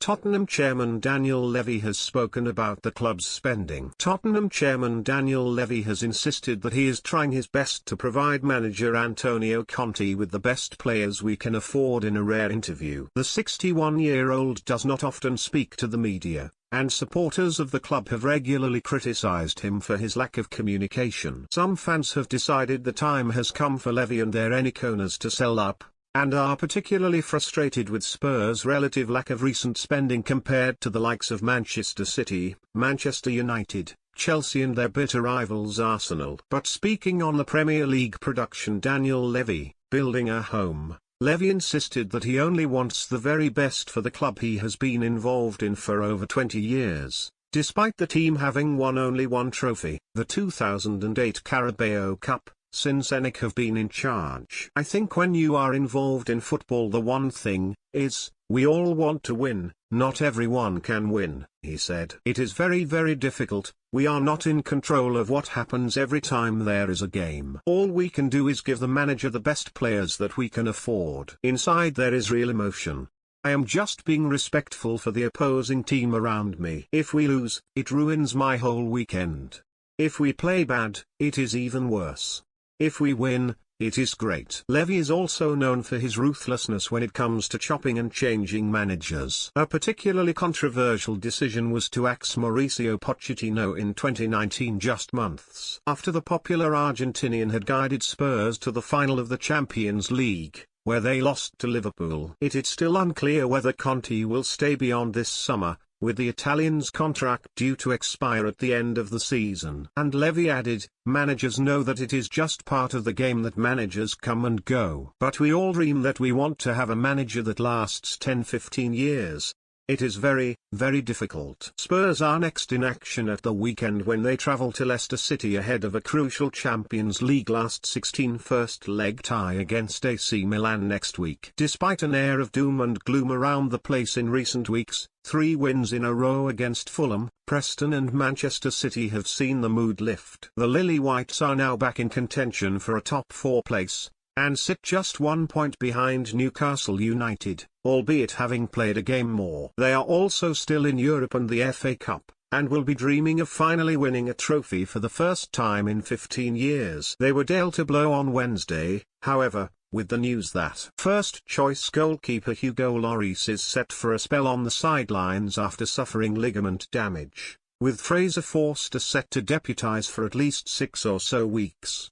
Tottenham chairman Daniel Levy has spoken about the club's spending. Tottenham chairman Daniel Levy has insisted that he is trying his best to provide manager Antonio Conte with the best players we can afford in a rare interview. The 61-year-old does not often speak to the media, and supporters of the club have regularly criticized him for his lack of communication. Some fans have decided the time has come for Levy and their Eniconas to sell up, and are particularly frustrated with Spurs' relative lack of recent spending compared to the likes of Manchester City, Manchester United, Chelsea and their bitter rivals Arsenal. But speaking on the Premier League production Daniel Levy, Building a Home, Levy insisted that he only wants the very best for the club he has been involved in for over 20 years. Despite the team having won only one trophy, the 2008 Carabao Cup, since ENIC have been in charge. I think when you are involved in football the one thing is, we all want to win, not everyone can win, he said. It is very difficult, we are not in control of what happens every time there is a game. All we can do is give the manager the best players that we can afford. Inside there is real emotion. I am just being respectful for the opposing team around me. If we lose, it ruins my whole weekend. If we play bad, it is even worse. If we win, it is great. Levy is also known for his ruthlessness when it comes to chopping and changing managers. A particularly controversial decision was to axe Mauricio Pochettino in 2019, just months after the popular Argentinian had guided Spurs to the final of the Champions League, where they lost to Liverpool. It is still unclear whether Conte will stay beyond this summer, with the Italian's contract due to expire at the end of the season. And Levy added, managers know that it is just part of the game that managers come and go. But we all dream that we want to have a manager that lasts 10-15 years. It is very difficult. Spurs are next in action at the weekend when they travel to Leicester City ahead of a crucial Champions League last 16 first leg tie against AC Milan next week. Despite an air of doom and gloom around the place in recent weeks, 3 wins in a row against Fulham, Preston and Manchester City have seen the mood lift. The Lily Whites are now back in contention for a top 4 place, and sit just 1 point behind Newcastle United, albeit having played a game more. They are also still in Europe and the FA Cup, and will be dreaming of finally winning a trophy for the first time in 15 years. They were dealt a blow on Wednesday, however, with the news that first-choice goalkeeper Hugo Lloris is set for a spell on the sidelines after suffering ligament damage, with Fraser Forster set to deputise for at least 6 or so weeks.